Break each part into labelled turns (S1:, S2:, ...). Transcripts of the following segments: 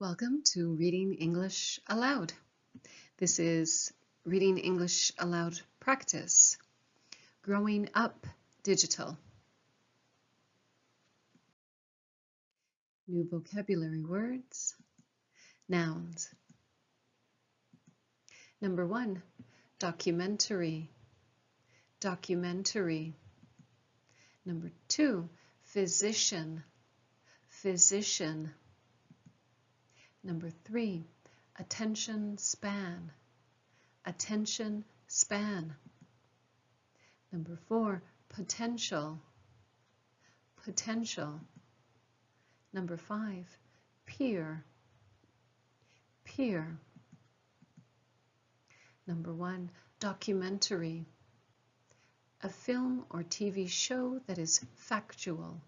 S1: Welcome to Reading English Aloud. This is Reading English Aloud Practice, Growing Up Digital. New vocabulary words, nouns. Number 1, documentary, documentary. Number 2, physician, physician. Number 3, attention span, attention span. Number 4, potential, potential. Number 5, peer, peer. Number 1, documentary, a film or TV show that is factual.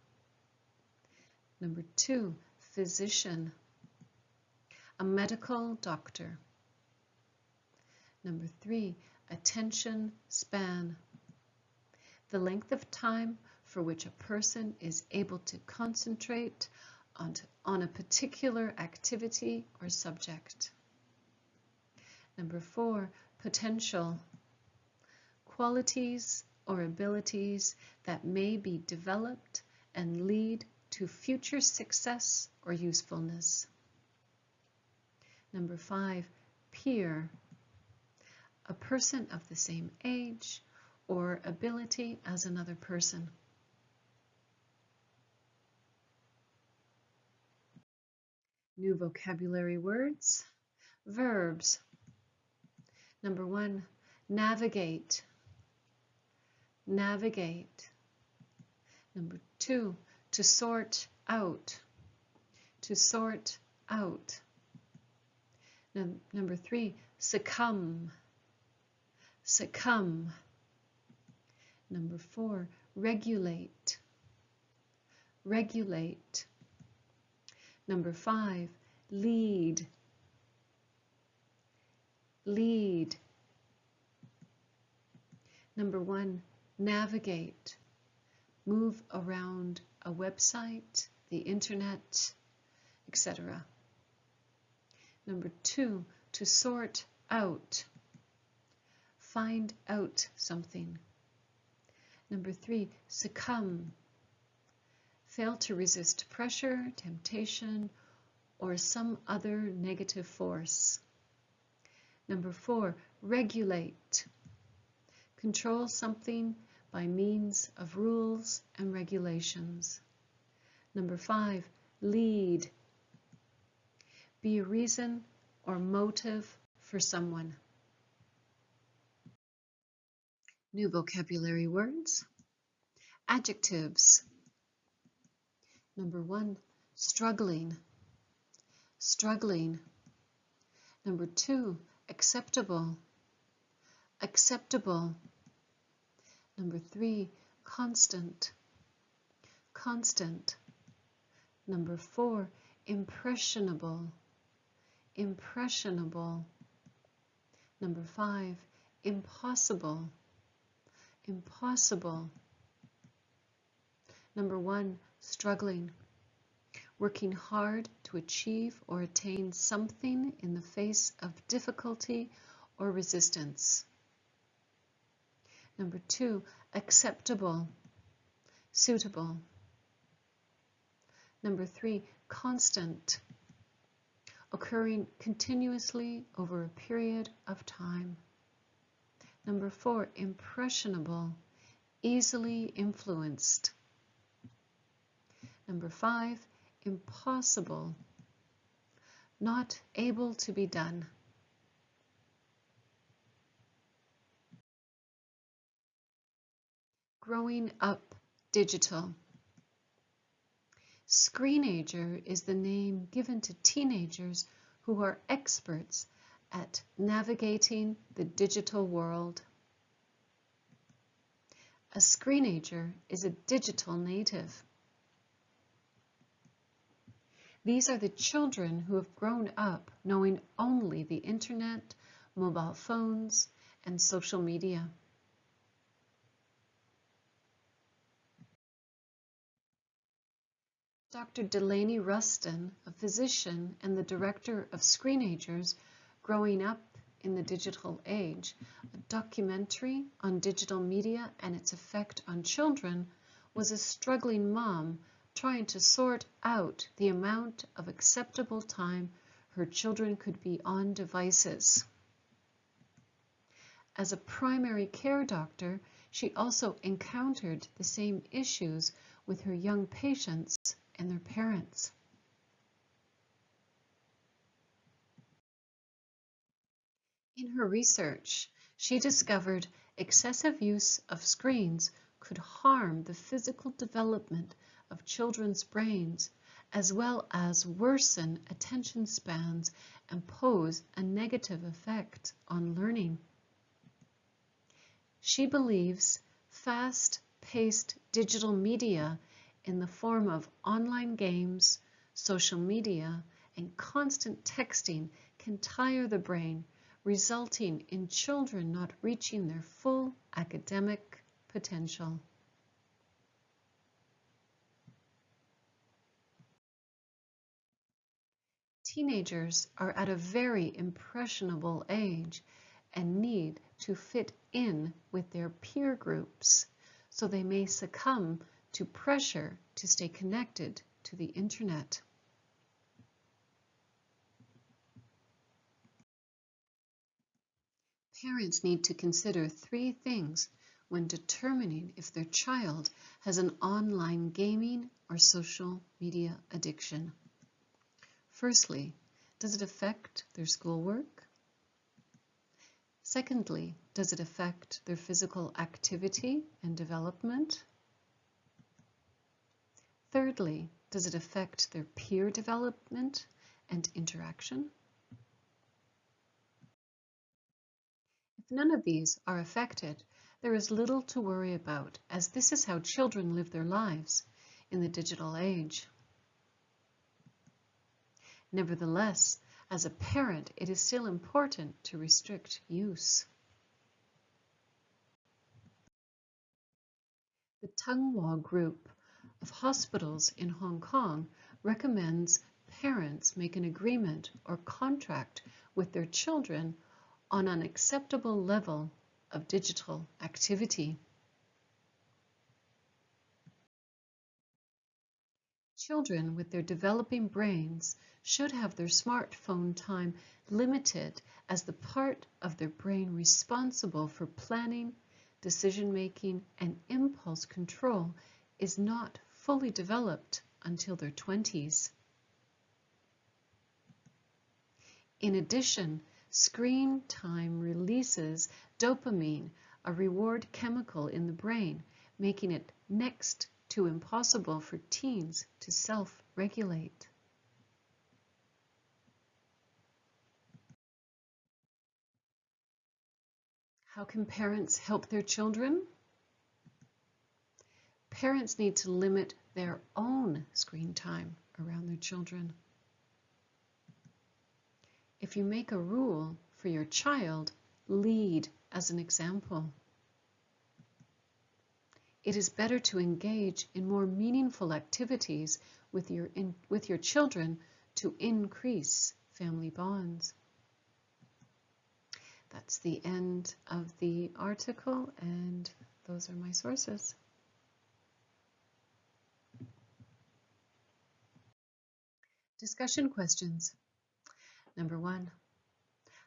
S1: Number 2, physician, a medical doctor. Number 3, attention span, the length of time for which a person is able to concentrate on a particular activity or subject. Number 4, potential, qualities or abilities that may be developed and lead to future success or usefulness. Number 5, peer, a person of the same age or ability as another person. New vocabulary words, verbs. Number 1, navigate, navigate. Number 2, to sort out, to sort out. Number 3, succumb, succumb. Number 4, regulate, regulate. Number 5, lead, lead. Number 1, navigate, move around a website, the internet, etc. Number 2, to sort out, find out something. Number 3, succumb, fail to resist pressure, temptation, or some other negative force. Number 4, regulate, control something by means of rules and regulations. Number 5, lead, be a reason or motive for someone. New vocabulary words, adjectives. Number 1, struggling, struggling. Number 2, acceptable, acceptable. Number 3, constant, constant. Number 4, impressionable, impressionable. Number 5, impossible, impossible. Number 1, struggling, working hard to achieve or attain something in the face of difficulty or resistance. Number 2, acceptable, suitable. Number 3, constant, occurring continuously over a period of time. Number 4, impressionable, easily influenced. Number 5, impossible, not able to be done. Growing up digital. Screenager is the name given to teenagers who are experts at navigating the digital world. A screenager is a digital native. These are the children who have grown up knowing only the internet, mobile phones, and social media. Dr. Delaney Rustin, a physician and the director of Screenagers, Growing Up in the Digital Age, a documentary on digital media and its effect on children, was a struggling mom trying to sort out the amount of acceptable time her children could be on devices. As a primary care doctor, she also encountered the same issues with her young patients and their parents. In her research, she discovered excessive use of screens could harm the physical development of children's brains, as well as worsen attention spans and pose a negative effect on learning. She believes fast-paced digital media in the form of online games, social media, and constant texting can tire the brain, resulting in children not reaching their full academic potential. Teenagers are at a very impressionable age and need to fit in with their peer groups, so they may succumb to pressure to stay connected to the internet. Parents need to consider 3 things when determining if their child has an online gaming or social media addiction. Firstly, does it affect their schoolwork? Secondly, does it affect their physical activity and development? Thirdly, does it affect their peer development and interaction? If none of these are affected, there is little to worry about, as this is how children live their lives in the digital age. Nevertheless, as a parent, it is still important to restrict use. The Tunghua Group of hospitals in Hong Kong recommends parents make an agreement or contract with their children on an acceptable level of digital activity. Children with their developing brains should have their smartphone time limited, as the part of their brain responsible for planning, decision-making, and impulse control is not fully developed until their 20s. In addition, screen time releases dopamine, a reward chemical in the brain, making it next to impossible for teens to self-regulate. How can parents help their children? Parents need to limit their own screen time around their children. If you make a rule for your child, lead as an example. It is better to engage in more meaningful activities with your children to increase family bonds. That's the end of the article, and those are my sources. Discussion questions. Number 1,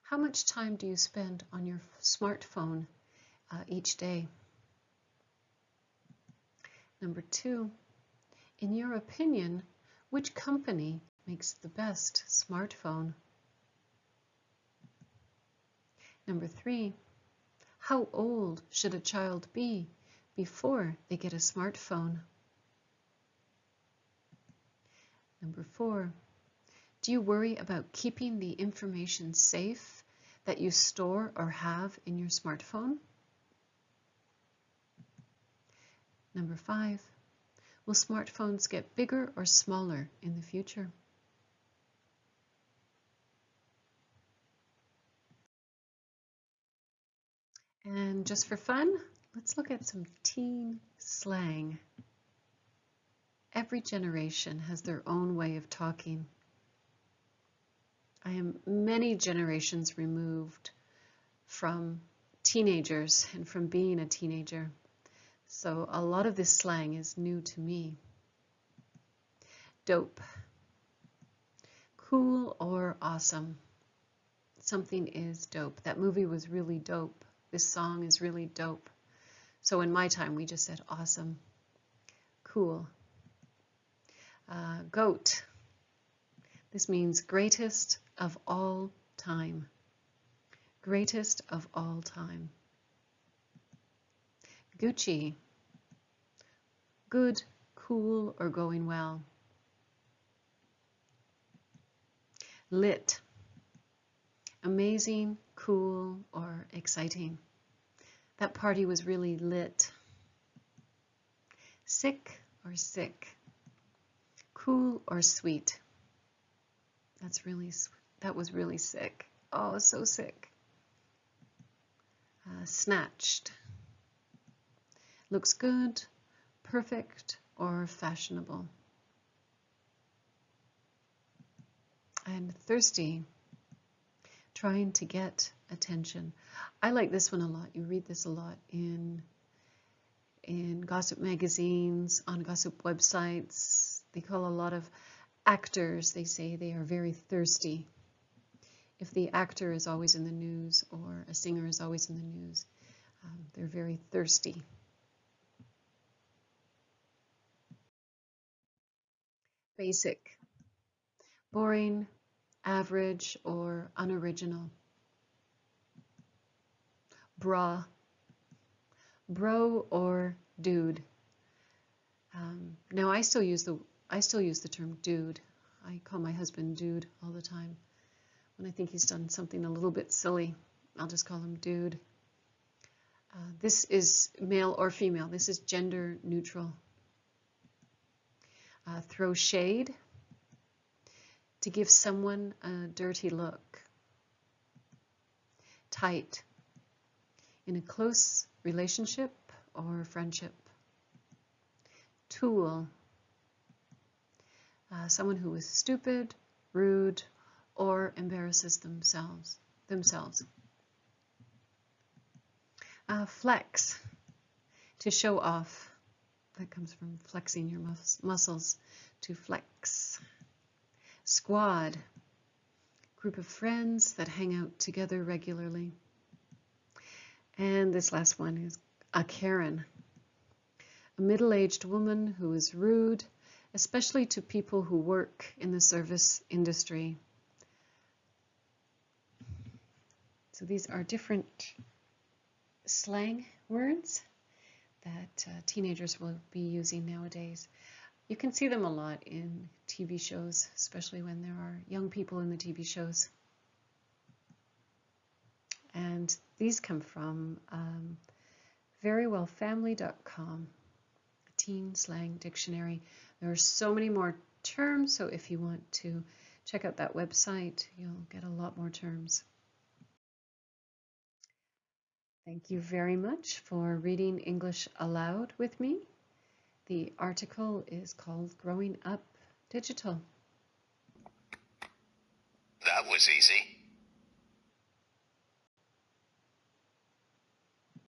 S1: how much time do you spend on your smartphone each day? Number 2, in your opinion, which company makes the best smartphone? Number 3, how old should a child be before they get a smartphone? Number 4, do you worry about keeping the information safe that you store or have in your smartphone? Number 5, will smartphones get bigger or smaller in the future? And just for fun, let's look at some teen slang. Every generation has their own way of talking. I am many generations removed from teenagers and from being a teenager. So a lot of this slang is new to me. Dope. Cool or awesome. Something is dope. That movie was really dope. This song is really dope. So in my time, we just said awesome. Cool. Goat. This means greatest of all time. Greatest of all time. Gucci. Good, cool, or going well. Lit. Amazing, cool, or exciting. That party was really lit. Sick or sick. Cool or sweet. That was really sick. Oh, so sick. Snatched. Looks good, perfect, or fashionable. And thirsty. Trying to get attention. I like this one a lot. You read this a lot in gossip magazines, on gossip websites. They call a lot of actors, they say they are very thirsty. If the actor is always in the news or a singer is always in the news, they're very thirsty. Basic. Boring, average, or unoriginal. Bra. Bro or dude. Now I still use the term dude. I call my husband dude all the time. When I think he's done something a little bit silly, I'll just call him dude. This is male or female. This is gender neutral. Throw shade. To give someone a dirty look. Tight. In a close relationship or friendship. Tool. Someone who is stupid, rude, or embarrasses themselves. Flex. To show off. That comes from flexing your muscles. To flex. Squad. Group of friends that hang out together regularly. And this last one is a Karen. A middle-aged woman who is rude, especially to people who work in the service industry. So these are different slang words that teenagers will be using nowadays. You can see them a lot in TV shows, especially when there are young people in the TV shows. And these come from verywellfamily.com, Teen Slang Dictionary. There are so many more terms, so if you want to check out that website, you'll get a lot more terms. Thank you very much for reading English aloud with me. The article is called Growing Up Digital.
S2: That was easy.